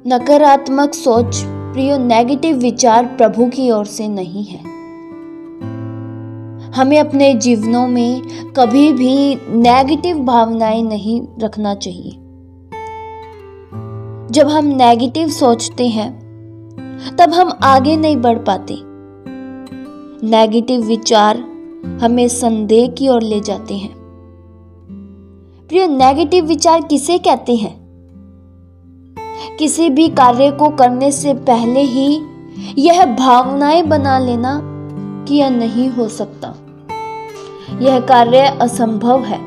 नकारात्मक सोच प्रियो नेगेटिव विचार प्रभु की ओर से नहीं है। हमें अपने जीवनों में कभी भी नेगेटिव भावनाएं नहीं रखना चाहिए। जब हम नेगेटिव सोचते हैं तब हम आगे नहीं बढ़ पाते। नेगेटिव विचार हमें संदेह की ओर ले जाते हैं। प्रिय, नेगेटिव विचार किसे कहते हैं? किसी भी कार्य को करने से पहले ही यह भावनाएं बना लेना कि यह नहीं हो सकता, यह कार्य असंभव है,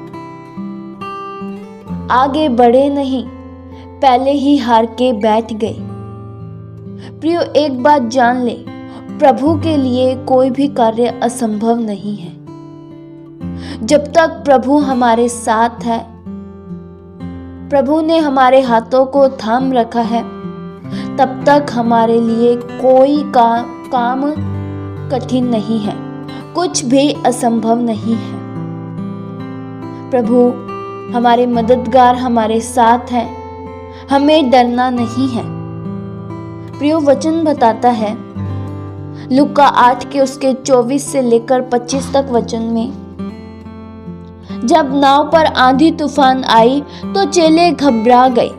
आगे बढ़े नहीं, पहले ही हार के बैठ गए। प्रियो, एक बात जान ले, प्रभु के लिए कोई भी कार्य असंभव नहीं है। जब तक प्रभु हमारे साथ है, प्रभु ने हमारे हाथों को थाम रखा है, तब तक हमारे लिए कोई काम कठिन नहीं है, कुछ भी असंभव नहीं है। प्रभु हमारे मददगार हमारे साथ हैं, हमें डरना नहीं है। प्रियो, वचन बताता है लूका 8 के उसके 24 से लेकर 25 तक वचन में, जब नाव पर आंधी तूफान आई तो चेले घबरा गए।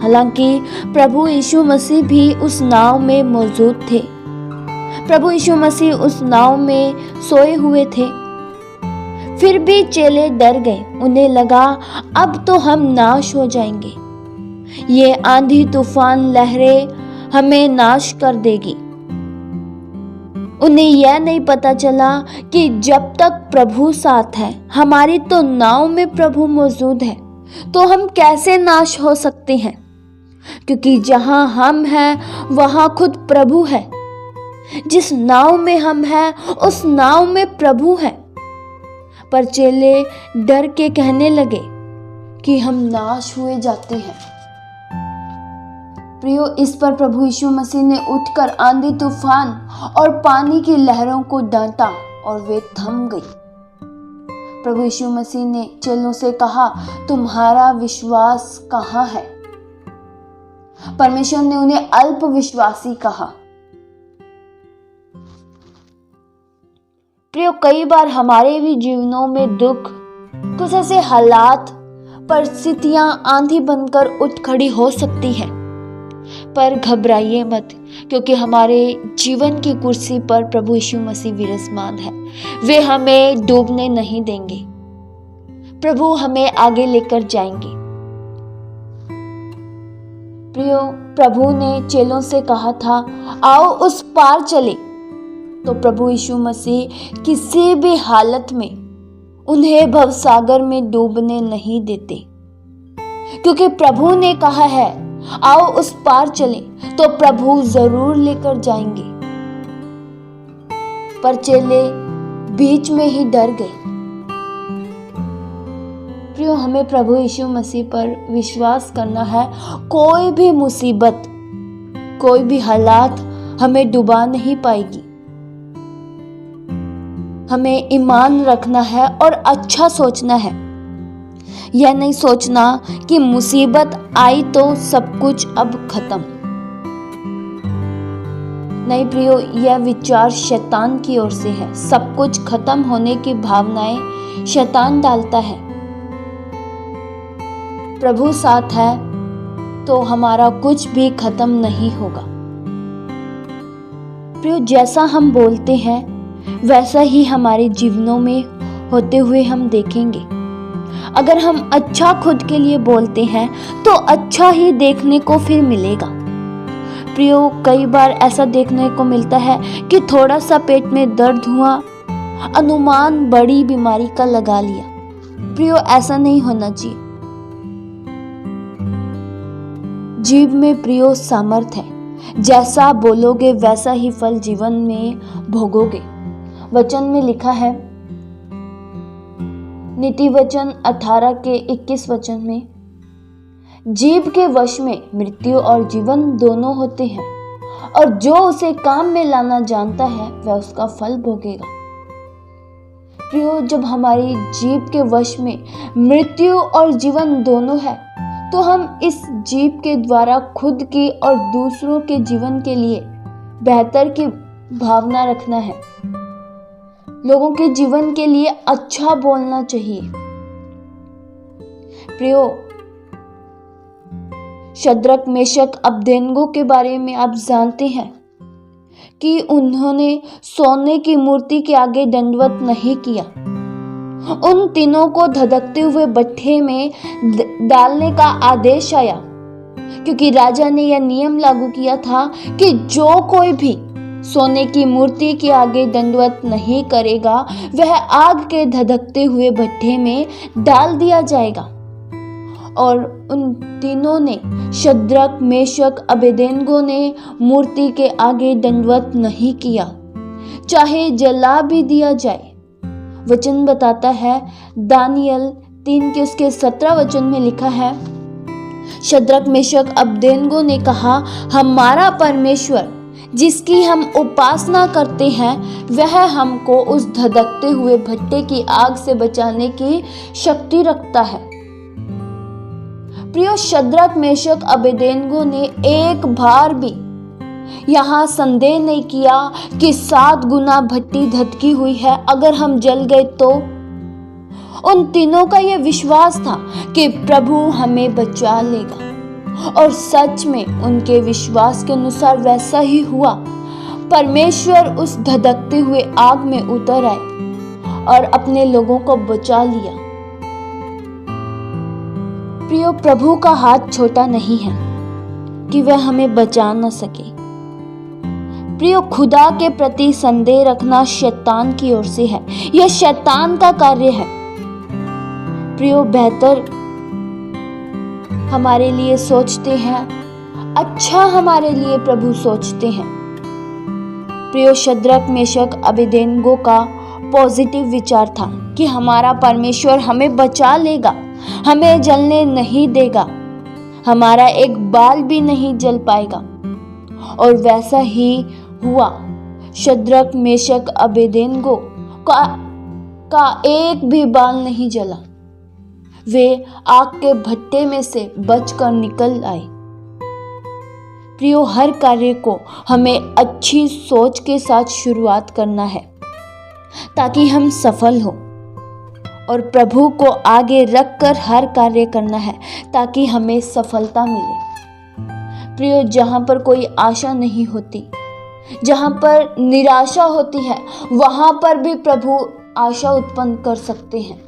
हालांकि प्रभु यीशु मसीह भी उस नाव में मौजूद थे। प्रभु यीशु मसीह उस नाव में सोए हुए थे। फिर भी चेले डर गए। उन्हें लगा अब तो हम नाश हो जाएंगे, ये आंधी तूफान लहरें हमें नाश कर देगी। उन्हें यह नहीं पता चला कि जब तक प्रभु साथ है, हमारी तो नाव में प्रभु मौजूद है, तो हम कैसे नाश हो सकते हैं? क्योंकि जहां हम हैं वहां खुद प्रभु है। जिस नाव में हम हैं उस नाव में प्रभु है। पर चेले डर के कहने लगे कि हम नाश हुए जाते हैं। प्रियो, इस पर प्रभु यीशु मसीह ने उठकर आंधी तूफान और पानी की लहरों को डांटा और वे थम गई। प्रभु यीशु मसीह ने चेलों से कहा, तुम्हारा विश्वास कहाँ है? परमेश्वर ने उन्हें अल्प विश्वासी कहा। प्रियो, कई बार हमारे भी जीवनों में दुख, कुछ ऐसे हालात, परिस्थितियां आंधी बनकर उठ खड़ी हो सकती हैं। पर घबराइए मत, क्योंकि हमारे जीवन की कुर्सी पर प्रभु यीशु मसीह विराजमान है। वे हमें डूबने नहीं देंगे। प्रभु हमें आगे लेकर जाएंगे। प्रियो, प्रभु ने चेलों से कहा था, आओ उस पार चले। तो प्रभु यीशु मसीह किसी भी हालत में उन्हें भवसागर में डूबने नहीं देते, क्योंकि प्रभु ने कहा है आओ उस पार चले, तो प्रभु जरूर लेकर जाएंगे। पर चेले बीच में ही डर गए। प्रियो, हमें प्रभु यीशु मसीह पर विश्वास करना है। कोई भी मुसीबत, कोई भी हालात हमें डुबा नहीं पाएगी। हमें ईमान रखना है और अच्छा सोचना है। यह नहीं सोचना कि मुसीबत आई तो सब कुछ अब खत्म। नहीं प्रियो, यह विचार शैतान की ओर से है। सब कुछ खत्म होने की भावनाएं शैतान डालता है। प्रभु साथ है तो हमारा कुछ भी खत्म नहीं होगा। प्रियो, जैसा हम बोलते हैं वैसा ही हमारे जीवनों में होते हुए हम देखेंगे। अगर हम अच्छा खुद के लिए बोलते हैं तो अच्छा ही देखने को फिर मिलेगा। प्रियो, कई बार ऐसा देखने को मिलता है कि थोड़ा सा पेट में दर्द हुआ, अनुमान बड़ी बीमारी का लगा लिया। प्रियो, ऐसा नहीं होना चाहिए। जीव में प्रियो सामर्थ है। जैसा बोलोगे वैसा ही फल जीवन में भोगोगे। वचन में लिखा है, नीति वचन 18 के 21 वचन में, जीव के वश में मृत्यु और जीवन दोनों होते हैं, और जो उसे काम में लाना जानता है वह उसका फल भोगेगा। प्रियो, जब हमारी जीव के वश में मृत्यु और जीवन दोनों है तो हम इस जीव के द्वारा खुद की और दूसरों के जीवन के लिए बेहतर की भावना रखना है। लोगों के जीवन के लिए अच्छा बोलना चाहिए। प्रियो, शद्रक, मेशक, अबेदनगो के बारे में आप जानते हैं कि उन्होंने सोने की मूर्ति के आगे दंडवत नहीं किया। उन तीनों को धधकते हुए भट्ठे में डालने का आदेश आया, क्योंकि राजा ने यह नियम लागू किया था कि जो कोई भी सोने की मूर्ति के आगे दंडवत नहीं करेगा वह आग के धधकते हुए भट्ठे में डाल दिया जाएगा। और उन तीनों ने, शद्रक, मेशक, अबेदनगो ने मूर्ति के आगे दंडवत नहीं किया, चाहे जला भी दिया जाए। वचन बताता है, दानियल 3 के उसके 17 वचन में लिखा है, शद्रक, मेशक, अबेदनगो ने कहा, हमारा परमेश्वर जिसकी हम उपासना करते हैं वह हमको उस धधकते हुए भट्टे की आग से बचाने की शक्ति रखता है। प्रियो, शद्रक, मेशक, अबेदनगो ने एक बार भी यहाँ संदेह नहीं किया कि 7 गुना भट्टी धधकी हुई है, अगर हम जल गए तो। उन तीनों का यह विश्वास था कि प्रभु हमें बचा लेगा, और सच में उनके विश्वास के अनुसार वैसा ही हुआ। परमेश्वर उस धधकते हुए आग में उतर आए और अपने लोगों को बचा लिया। प्रियो, प्रभु का हाथ छोटा नहीं है कि वह हमें बचा न सके। प्रियो, खुदा के प्रति संदेह रखना शैतान की ओर से है, यह शैतान का कार्य है। प्रियो, बेहतर हमारे लिए सोचते हैं, अच्छा हमारे लिए प्रभु सोचते हैं। प्रियो, शद्रक, मेशक, अबेदनगो का पॉजिटिव विचार था कि हमारा परमेश्वर हमें बचा लेगा, हमें जलने नहीं देगा, हमारा एक बाल भी नहीं जल पाएगा। और वैसा ही हुआ। शद्रक, मेशक, अबेदनगो का एक भी बाल नहीं जला, वे आग के भट्टे में से बचकर निकल आए। प्रियो, हर कार्य को हमें अच्छी सोच के साथ शुरुआत करना है ताकि हम सफल हो, और प्रभु को आगे रखकर हर कार्य करना है ताकि हमें सफलता मिले। प्रियो, जहाँ पर कोई आशा नहीं होती, जहाँ पर निराशा होती है, वहाँ पर भी प्रभु आशा उत्पन्न कर सकते हैं।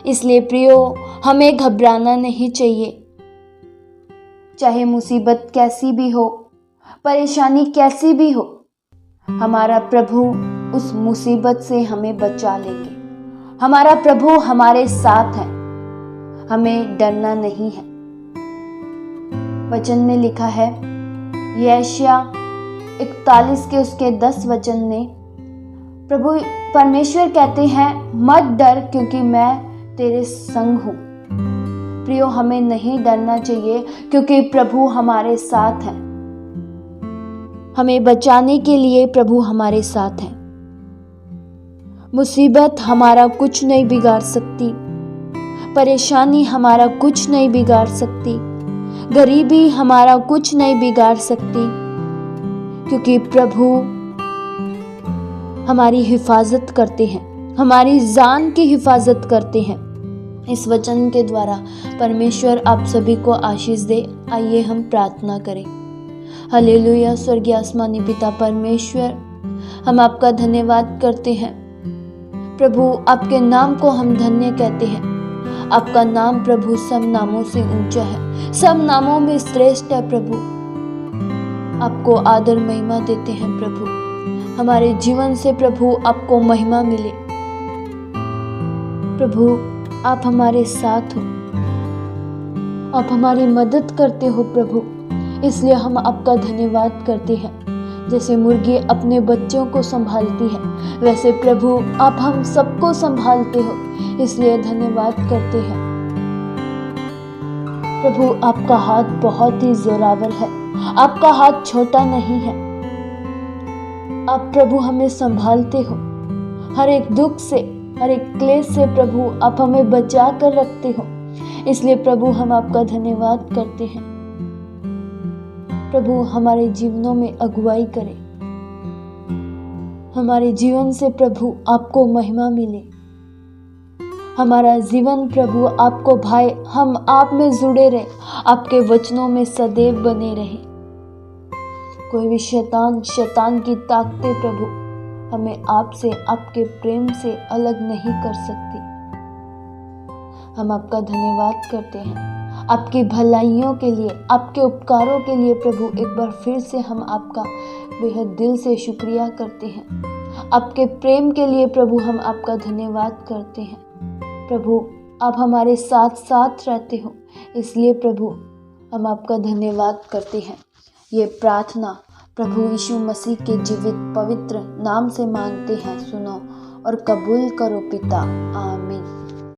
इसलिए प्रियो, हमें घबराना नहीं चाहिए। चाहे मुसीबत कैसी भी हो, परेशानी कैसी भी हो, हमारा प्रभु उस मुसीबत से हमें बचा लेंगे। हमारा प्रभु हमारे साथ है, हमें डरना नहीं है। वचन में लिखा है, यशायाह 41 के उसके 10 वचन में प्रभु परमेश्वर कहते हैं, मत डर क्योंकि मैं तेरे संग हूं। प्रियो, हमें नहीं डरना चाहिए क्योंकि प्रभु हमारे साथ है। हमें बचाने के लिए प्रभु हमारे साथ है। मुसीबत हमारा कुछ नहीं बिगाड़ सकती, परेशानी हमारा कुछ नहीं बिगाड़ सकती, गरीबी हमारा कुछ नहीं बिगाड़ सकती, क्योंकि प्रभु हमारी हिफाजत करते हैं, हमारी जान की हिफाजत करते हैं। इस वचन के द्वारा परमेश्वर आप सभी को आशीष दे। आइए हम प्रार्थना करें। हालेलुया। स्वर्गीय आसमानी पिता परमेश्वर, हम आपका धन्यवाद करते हैं प्रभु। आपके नाम को हम धन्य कहते हैं। आपका नाम प्रभु सब नामों से ऊंचा है, सब नामों में श्रेष्ठ है प्रभु। आपको आदर महिमा देते हैं प्रभु। हमारे जीवन से प्रभु आपको महिमा मिले। प्रभु, आप हमारे साथ हो, आप हमारी मदद करते हो प्रभु, इसलिए हम आपका धन्यवाद करते हैं। जैसे मुर्गी अपने बच्चों को संभालती है, वैसे प्रभु आप हम सबको संभालते हो, इसलिए धन्यवाद करते हैं। प्रभु, आपका हाथ बहुत ही जोरावर है, आपका हाथ छोटा नहीं है। आप प्रभु हमें संभालते हो, हर एक दुख से, हर एक क्लेश से प्रभु आप हमें बचा कर रखते हो। इसलिए प्रभु हम आपका धन्यवाद करते हैं। प्रभु हमारे जीवनों में अगुवाई करें, हमारे जीवन से प्रभु आपको महिमा मिले। हमारा जीवन प्रभु आपको भाए, हम आप में जुड़े रहे, आपके वचनों में सदैव बने रहे। कोई भी शैतान की ताकतें प्रभु हमें आपसे, आपके प्रेम से अलग नहीं कर सकती। हम आपका धन्यवाद करते हैं आपकी भलाइयों के लिए, आपके उपकारों के लिए प्रभु। एक बार फिर से हम आपका बेहद दिल से शुक्रिया करते हैं। आपके प्रेम के लिए प्रभु हम आपका धन्यवाद करते हैं। प्रभु आप हमारे साथ साथ रहते हो, इसलिए प्रभु हम आपका धन्यवाद करते हैं। ये प्रार्थना प्रभु यीशु मसीह के जीवित पवित्र नाम से मांगते हैं, सुनो और कबूल करो पिता, आमीन।